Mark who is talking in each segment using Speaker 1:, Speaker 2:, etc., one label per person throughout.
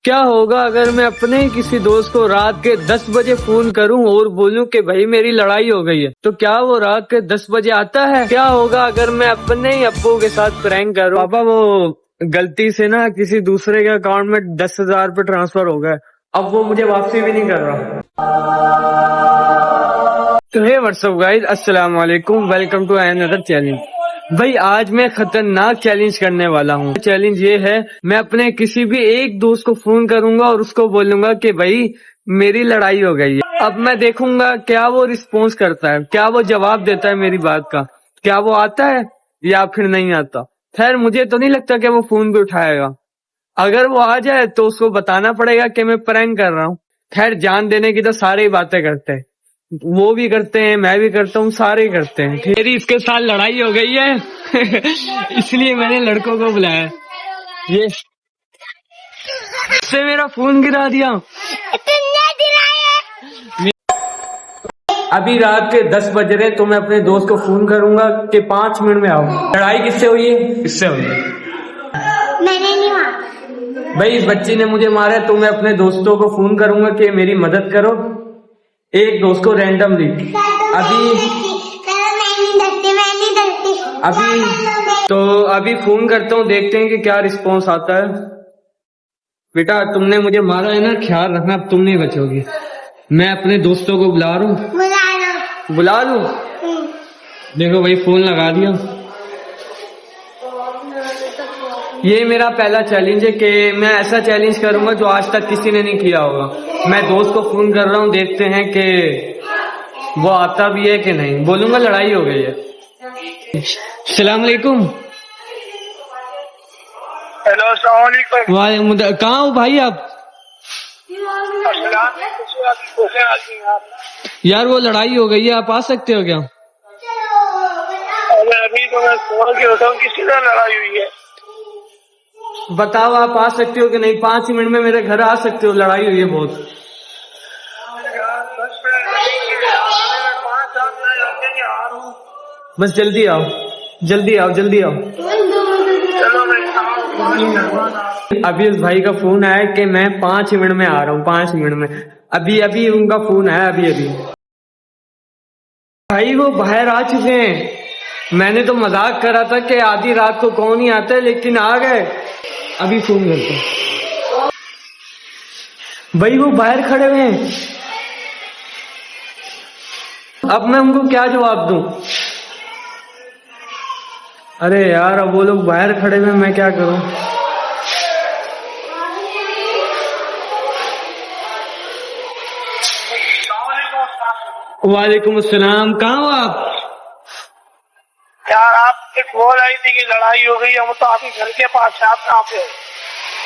Speaker 1: क्या होगा अगर मैं अपने ही किसी दोस्त को रात के 10 बजे फोन करूं और बोलूं कि भाई मेरी लड़ाई हो गई है, तो क्या वो रात के 10 बजे आता है? क्या होगा अगर मैं अपने ही अब्बू के साथ प्रैंक करूं? पापा वो गलती से ना किसी दूसरे के अकाउंट में 10,000 रुपये ट्रांसफर हो गए, अब वो मुझे वापसी भी नहीं कर रहा। तो हे व्हाट्सअप गाइस, अस्सलाम वालेकुम, वेलकम टू अनदर चैलेंज। भाई आज मैं खतरनाक चैलेंज करने वाला हूँ। चैलेंज ये है, मैं अपने किसी भी एक दोस्त को फोन करूंगा और उसको बोलूंगा कि भाई मेरी लड़ाई हो गई है। अब मैं देखूंगा क्या वो रिस्पॉन्स करता है, क्या वो जवाब देता है मेरी बात का, क्या वो आता है या फिर नहीं आता। खैर मुझे तो नहीं लगता कि वो फोन भी उठाएगा। अगर वो आ जाए तो उसको बताना पड़ेगा कि मैं प्रैंक कर रहा हूँ। खैर जान देने की तो सारे ही बातें करते हैं, वो भी करते हैं, मैं भी करता हूँ, सारे ही करते हैं। मेरी इसके साथ लड़ाई हो गई है इसलिए मैंने लड़कों को बुलाया। ये इससे मेरा फोन गिरा दिया। अभी रात के 10 बज रहे, तो मैं अपने दोस्त को फोन करूंगा कि 5 मिनट में आओ। लड़ाई किससे हुई है? किससे हुई है?
Speaker 2: मैंने नहीं मारा
Speaker 1: भाई इस बच्ची ने मुझे मारा है, तो मैं अपने दोस्तों को फोन करूंगा कि मेरी मदद करो, एक दोस्त को रैंडमली। अभी फोन करता हूँ, देखते हैं कि क्या रिस्पॉन्स आता है। बेटा तुमने मुझे मारा है ना, ख्याल रखना, अब तुम नहीं बचोगी। मैं अपने दोस्तों को बुला लूं? बुला लूं? देखो भाई फोन लगा दिया। ये मेरा पहला चैलेंज है कि मैं ऐसा चैलेंज करूंगा जो आज तक किसी ने नहीं किया होगा। मैं दोस्त को फोन कर रहा हूँ, देखते हैं कि वो आता भी है कि नहीं। बोलूंगा लड़ाई हो गई है। अस्सलाम वालेकुम।
Speaker 3: हेलो अस्सलाम वालेकुम।
Speaker 1: कहाँ हो भाई आप? यार वो लड़ाई हो गई है, आप आ सकते हो क्या?
Speaker 3: अभी तो मैं फोन के होता हूँ, किसी से लड़ाई हुई है?
Speaker 1: बताओ आप आ सकते हो कि नहीं? 5 मिनट में मेरे घर आ सकते हो, लड़ाई हुई है बहुत। बस जल्दी आओ, जल्दी आओ, जल्दी आओ। अभी उस भाई का फोन आया कि मैं 5 मिनट में आ रहा हूँ, 5 मिनट में। अभी अभी उनका फोन आया, अभी अभी। भाई वो बाहर आ चुके हैं। मैंने तो मजाक करा था कि आधी रात को कौन ही आता है, लेकिन आ गए। अभी फोन करते हैं। भाई वो बाहर खड़े हुए हैं, अब मैं उनको क्या जवाब दूं? अरे यार अब वो लोग बाहर खड़े हुए, मैं क्या करूं? वालेकुम अस्सलाम। कहाँ हो आप?
Speaker 3: यार आपसे कॉल आई थी कि लड़ाई हो गई है, वो तो आपके घर के पास है। आप कहाँ पे हो?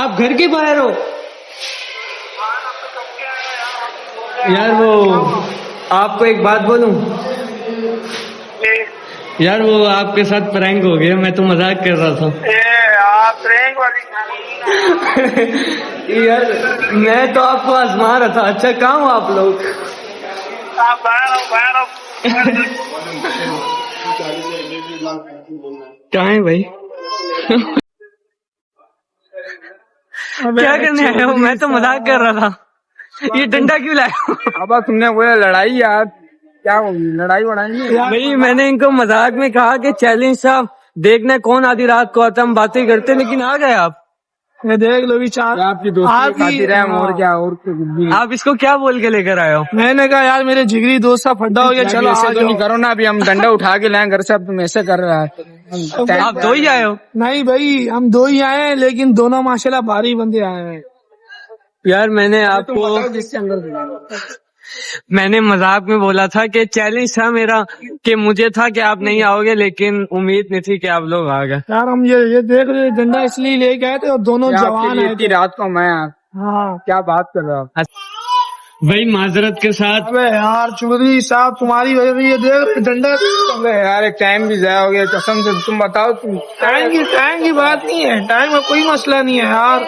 Speaker 1: आप घर के बाहर हो? यार वो आपको एक बात बोलूं? यार वो आपके साथ प्रैंक हो गया, मैं तो मजाक कर रहा था।
Speaker 3: यार प्रैंक वाली
Speaker 1: यार मैं तो आपको आजमा रहा था। अच्छा कहाँ हो आप लोग?
Speaker 3: आप बाहर आओ।
Speaker 1: कहाँ है भाई? क्या करने आए हो? मैं तो मजाक कर रहा था। ये डंडा क्यों लाया?
Speaker 4: अब तुमने बोला लड़ाई, यार क्या होगी? लड़ाई वड़ाई
Speaker 1: भाई मैंने इनको मजाक में कहा कि चैलेंज साहब देखना कौन आधी रात को आता, हम बातें करते, लेकिन आ गए आप।
Speaker 4: ये देख लो, विचार आपकी दोस्ती खातिर है, और क्या? और
Speaker 1: आप इसको क्या बोल के लेकर आए हो?
Speaker 4: मैंने कहा यार मेरे जिगरी दोस्त का फड्डा हो गया, चलो ऐसे तो नहीं करो ना। अभी हम डंडा उठा के लाए घर से, अब तुम ऐसे कर रहा है।
Speaker 1: आप दो ही आए हो?
Speaker 4: नहीं भाई हम दो ही आए हैं, लेकिन दोनों माशाल्लाह भारी बंदे आए हैं।
Speaker 1: यार मैंने आपको मैंने मजाक में बोला था कि चैलेंज था मेरा, कि मुझे था कि आप नहीं आओगे, लेकिन उम्मीद नहीं थी कि आप लोग आ गए।
Speaker 4: यार हम ये देख रहे डंडा इसलिए लेके आए थे, और दोनों जवान आए थे। रात को मैं हाँ क्या बात कर रहा हूँ
Speaker 1: भाई माजरत के साथ।
Speaker 4: अबे यार चौधरी साहब तुम्हारी वजह से ये देख डंडा। अबे यार एक टाइम भी जाया हो गया कसम से। तुम बताओ, टाइम की बात नहीं है, टाइम में कोई मसला नहीं है यार।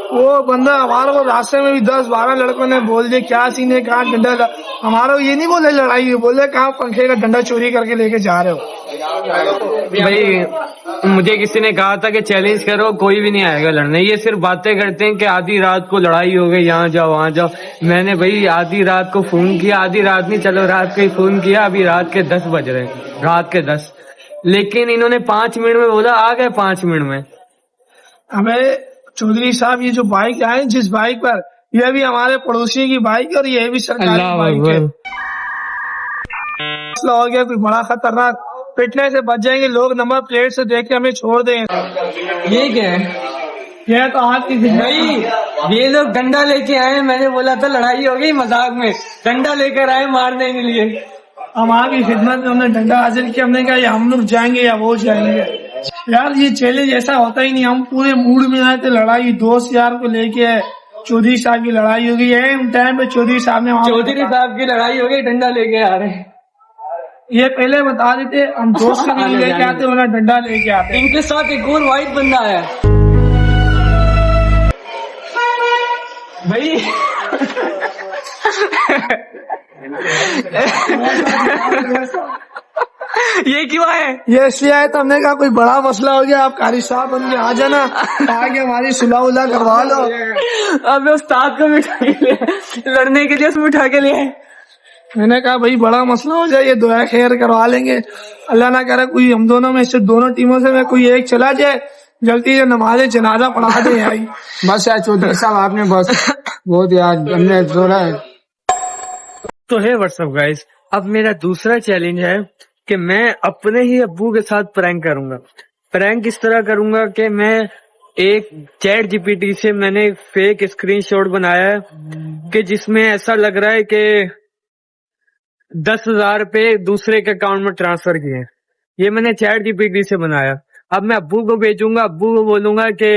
Speaker 4: वो बंदा हमारे को रास्ते में भी 10-12 लड़कों ने बोल दिया क्या सीन है, कहाँ डंडा। हमारा ये नहीं बोले लड़ाई, बोले कहाँ पंखे का डंडा चोरी करके लेके जा रहे हो।
Speaker 1: भाई मुझे किसी ने कहा था कि चैलेंज करो, कोई भी नहीं आएगा लड़ने। ये सिर्फ बातें करते हैं कि आधी रात को लड़ाई हो गई, यहाँ जाओ वहाँ जाओ। मैंने भाई आधी रात को फोन किया, आधी रात नहीं चलो रात को ही फोन किया, अभी रात के 10 बज रहे हैं, रात के 10। लेकिन इन्होंने 5 मिनट में बोला, आ गए 5 मिनट में।
Speaker 4: हमें चौधरी साहब ये जो बाइक आए जिस बाइक पर, ये भी हमारे पड़ोसी की बाइक है और ये भी सरकारी
Speaker 1: अल्लाह
Speaker 4: बाइक है।
Speaker 1: अकबर।
Speaker 4: मसला हो गया कोई बड़ा खतरनाक, पिटने से बच जाएंगे लोग, नंबर प्लेट से देख के हमें छोड़ देंगे।
Speaker 1: ये क्या है
Speaker 4: यह तो आज की
Speaker 1: भाई? ये लोग डंडा लेके आए, मैंने बोला था लड़ाई हो गई, मजाक में डंडा लेकर आए मारने के लिए।
Speaker 4: हम आपकी खिदमत में हमने डंडा हासिल किया, हमने कहा या हम लोग जाएंगे या वो जाएंगे। यार ये चैलेंज ऐसा होता ही नहीं, हम पूरे मूड में आए थे, लड़ाई दोस्त यार को लेके चौधरी साहब की लड़ाई हो गई है। टाइम पे चौधरी साहब ने
Speaker 1: चौधरी साहब की लड़ाई हो गई, डंडा लेके आ रहे हैं।
Speaker 4: ये पहले बता देते, हम दोस्त भी नहीं लेके आते वरना डंडा लेके आते।
Speaker 1: इनके साथ एक और वाइट बंदा है भाई। ये क्यों है?
Speaker 4: ये इसलिए आए तो हमने कहा कोई बड़ा मसला हो गया, आप कारी साहब बन के आ जाना, आगे हमारी सुलह उलह करवा लो।
Speaker 1: अब उस्ताद को बिठा के लिए, लड़ने के लिए उसमें उठा के लिए।
Speaker 4: मैंने कहा भाई बड़ा मसला हो जाए, ये दुआ खैर करवा लेंगे, अल्लाह ना करे कोई हम दोनों में से, दोनों टीमों से कोई एक चला जाए, जल्दी से नमाज जनाजा पढ़ा दे भाई। बस यार चौधरी साहब आपने बस बहुत यार हमने जोड़ा है।
Speaker 1: तो है व्हाट्सअप गाइस, अब मेरा दूसरा चैलेंज है कि मैं अपने ही अब्बू के साथ प्रैंक करूंगा। प्रैंक इस तरह करूंगा कि मैं एक चैट जीपीटी से मैंने फेक स्क्रीनशॉट बनाया है कि जिसमें ऐसा लग रहा है कि 10,000 रुपए दूसरे के अकाउंट में ट्रांसफर किए। ये मैंने चैट जीपीटी से बनाया। अब मैं अब्बू को भेजूंगा, अब्बू को बोलूंगा कि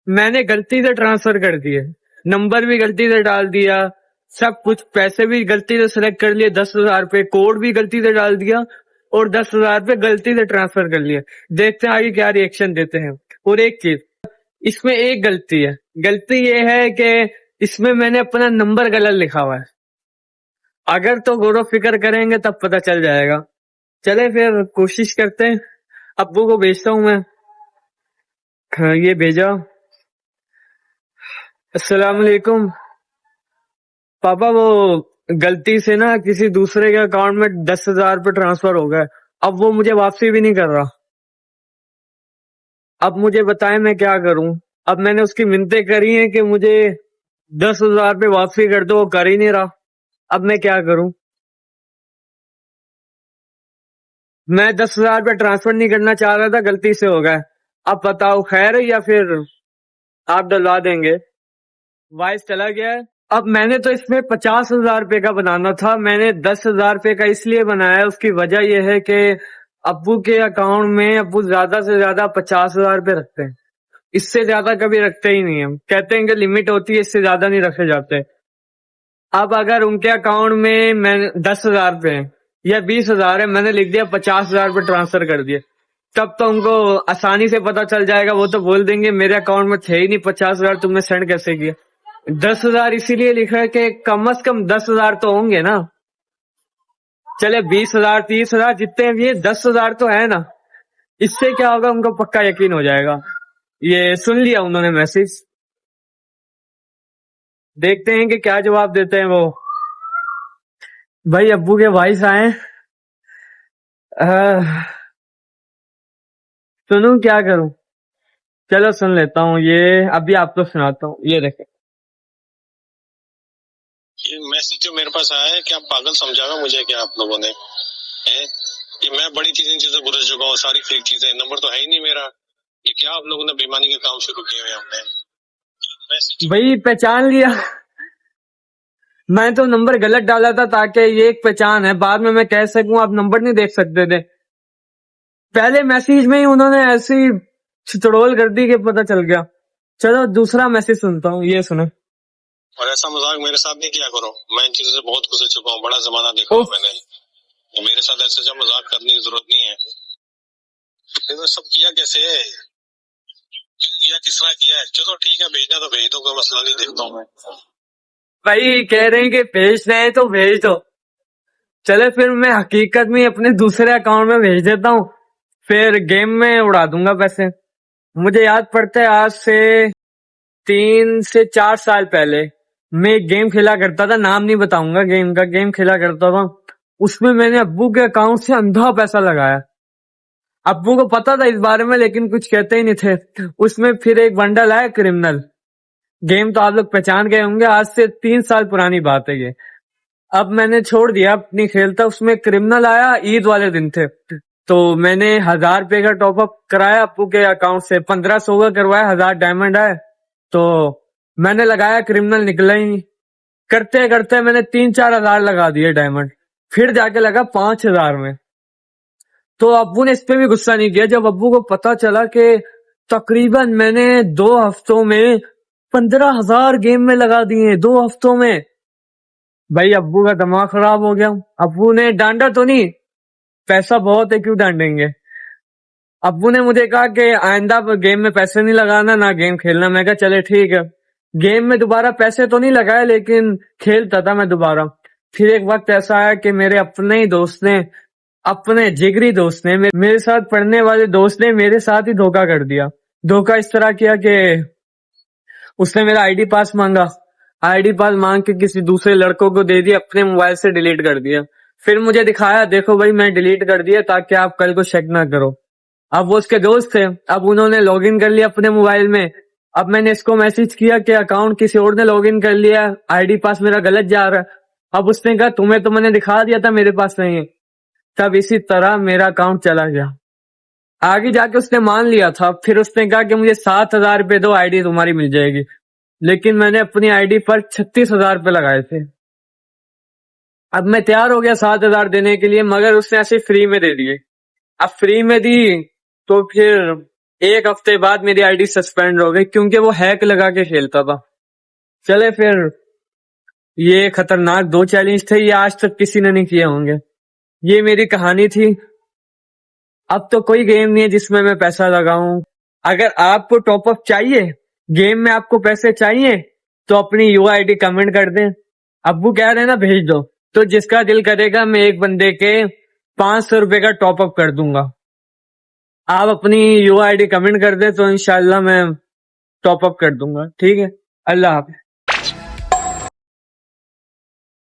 Speaker 1: मैंने गलती से ट्रांसफर कर दिए, नंबर भी गलती से डाल दिया, सब कुछ, पैसे भी गलती से सिलेक्ट कर लिए, 10,000 रुपए, कोड भी गलती से डाल दिया और 10,000 रुपए गलती से ट्रांसफर कर लिए। देखते हैं आगे क्या रिएक्शन देते हैं। और एक चीज, इसमें एक गलती है, गलती ये है कि इसमें मैंने अपना नंबर गलत लिखा हुआ है। अगर तो गौर फिक्र करेंगे तब पता चल जाएगा। चले फिर कोशिश करते हैं। अब्बू को भेजता हूं मैं। हाँ, ये भेजा। अस्सलाम वालेकुम पापा, वो गलती से ना किसी दूसरे के अकाउंट में 10,000 रुपये ट्रांसफर हो गए, अब वो मुझे वापसी भी नहीं कर रहा। अब मुझे बताएं मैं क्या करूं। अब मैंने उसकी मिन्नतें करी हैं कि मुझे 10,000 रुपये वापसी कर दो, वो कर ही नहीं रहा। अब मैं क्या करूं? मैं 10,000 रुपये ट्रांसफर नहीं करना चाह रहा था, गलती से हो गया। अब बताओ खैर है या फिर आप डलवा देंगे? वॉइस चला गया है। अब मैंने तो इसमें 50,000 रुपये का बनाना था, मैंने 10,000 रुपये का इसलिए बनाया, उसकी वजह यह है कि अब्बू के अकाउंट में अब्बू ज्यादा से ज्यादा 50,000 रुपये रखते हैं, इससे ज्यादा कभी रखते ही नहीं है। कहते हैं कि लिमिट होती है, इससे ज्यादा नहीं रखे जाते। अब अगर उनके अकाउंट में मैं 10,000 रुपये या 20,000 है, मैंने लिख दिया 50,000 रुपये ट्रांसफर कर दिए, तब तो उनको आसानी से पता चल जाएगा। वो तो बोल देंगे मेरे अकाउंट में थे ही नहीं 50,000, तुमने सेंड कैसे किया? 10,000 इसीलिए लिखा है कि कम से कम 10,000 तो होंगे ना। चले 20,000 30,000 जितने भी, 10,000 तो है ना। इससे क्या होगा, उनको पक्का यकीन हो जाएगा। ये सुन लिया उन्होंने मैसेज, देखते हैं कि क्या जवाब देते हैं वो। भाई अब्बू के वॉइस आए, सुनूं क्या करूं? चलो सुन लेता हूँ, ये अभी आपको सुनाता हूँ। ये देखें,
Speaker 5: ये मैसेज जो मेरे पास आया है, क्या पागल समझागा मुझे क्या आप लोगों ने? हैं? ये मैं बड़ी चीजें से गुजर चुका हूँ, सारी फेक चीजें, नंबर तो है ही नहीं मेरा। ये क्या आप लोगों ने बेईमानी के काम शुरू किए हुए हमने?
Speaker 1: भाई पहचान लिया। मैं तो नंबर गलत डाला था ताकि ये एक पहचान है, बाद में मैं कह सकूं आप नंबर नहीं देख सकते थे। पहले मैसेज में ही उन्होंने ऐसी छिचड़ोल कर दी कि पता चल गया। चलो दूसरा मैसेज सुनता हूँ, ये सुनो।
Speaker 5: और ऐसा मजाक मेरे साथ नहीं किया करो, मैं इन चीजों से बहुत गुजर चुका हूँ, बड़ा जमाना देखा हूँ मैंने। तो मेरे साथ ऐसे जब मजाक करने की जरूरत नहीं है। तो सब किया कैसे है, किया किस तरह किया है? चलो ठीक है, भेजना तो भेज दो, कोई मसला नहीं, देखता हूँ मैं।
Speaker 1: भाई कह रहे हैं कि भेज रहे तो भेज दो। चले फिर मैं हकीकत में अपने दूसरे अकाउंट में भेज देता हूँ, फिर गेम में उड़ा दूंगा पैसे। मुझे याद पड़ता है आज से 3 से 4 साल पहले मैं एक गेम खेला करता था, नाम नहीं बताऊंगा गेम का, गेम खेला करता था। उसमें मैंने अब्बू के अकाउंट से अंधा पैसा लगाया। अब्बू को पता था इस बारे में लेकिन कुछ कहते ही नहीं थे। उसमें फिर एक बंडल आया क्रिमिनल, गेम तो आप लोग पहचान गए होंगे, आज से 3 साल पुरानी बात है ये। अब मैंने छोड़ दिया अपनी खेलता, उसमें क्रिमिनल आया, ईद वाले दिन थे, तो मैंने 1000 रुपए का टॉपअप कराया अप्पू के अकाउंट से, 1500 का करवाया, 1000 डायमंड आए, तो मैंने लगाया, क्रिमिनल निकला ही नहीं। करते करते मैंने 3-4 हजार लगा दिए डायमंड, फिर जाके लगा 5000 में। तो अब्बू ने इस पे भी गुस्सा नहीं किया। जब अब्बू को पता चला कि तकरीबन मैंने 2 हफ्तों में 15,000 गेम में लगा दिए, 2 हफ्तों में, भाई अब्बू का दिमाग खराब हो गया। अब्बू ने डांटा तो नहीं, पैसा बहुत है क्यों डांटेंगे। अब्बू ने मुझे कहा कि आइंदा गेम में पैसे नहीं लगाना, ना गेम खेलना। मैं कहा चले ठीक है। गेम में दोबारा पैसे तो नहीं लगाए लेकिन खेलता था मैं दोबारा। फिर एक वक्त ऐसा आया कि मेरे अपने ही दोस्त ने, अपने जिगरी दोस्त ने, मेरे साथ पढ़ने वाले दोस्त ने मेरे साथ ही धोखा कर दिया। धोखा इस तरह किया कि उसने मेरा आईडी पास मांगा, आईडी पास मांग के किसी दूसरे लड़कों को दे दिया, अपने मोबाइल से डिलीट कर दिया। फिर मुझे दिखाया, देखो भाई मैं डिलीट कर दिया ताकि आप कल को शक ना करो। अब वो उसके दोस्त थे, अब उन्होंने लॉगिन कर लिया अपने मोबाइल में। अब मैंने इसको मैसेज किया कि अकाउंट किसी और ने लॉगिन कर लिया, आईडी पास मेरा गलत जा रहा है। अब उसने कहा तुम्हें तो मैंने दिखा दिया था मेरे पास नहीं है। तब इसी तरह मेरा अकाउंट चला गया। आगे जाके उसने मान लिया था, फिर उसने कहा कि मुझे 7,000 रुपए दो, आईडी तुम्हारी मिल जाएगी। लेकिन मैंने अपनी आईडी पर 36,000 रुपए लगाए थे। अब मैं तैयार हो गया 7,000 देने के लिए, मगर उसने ऐसे फ्री में दे दिए। अब फ्री में दी तो फिर 1 हफ्ते बाद मेरी आईडी सस्पेंड हो गई क्योंकि वो हैक लगा के खेलता था। चले फिर, ये खतरनाक 2 चैलेंज थे, ये आज तक किसी ने नहीं किए होंगे। ये मेरी कहानी थी। अब तो कोई गेम नहीं है जिसमें मैं पैसा लगाऊं। अगर आपको टॉपअप चाहिए, गेम में आपको पैसे चाहिए, तो अपनी यूआईडी कमेंट कर दें। अब्बू कह रहे हैं ना भेज दो, तो जिसका दिल करेगा मैं एक बंदे के 500 रुपए का टॉपअप कर दूंगा। आप अपनी यूआईडी कमेंट कर दें तो इंशाल्लाह मैं टॉपअप कर दूंगा। ठीक है, अल्लाह हाफिज़।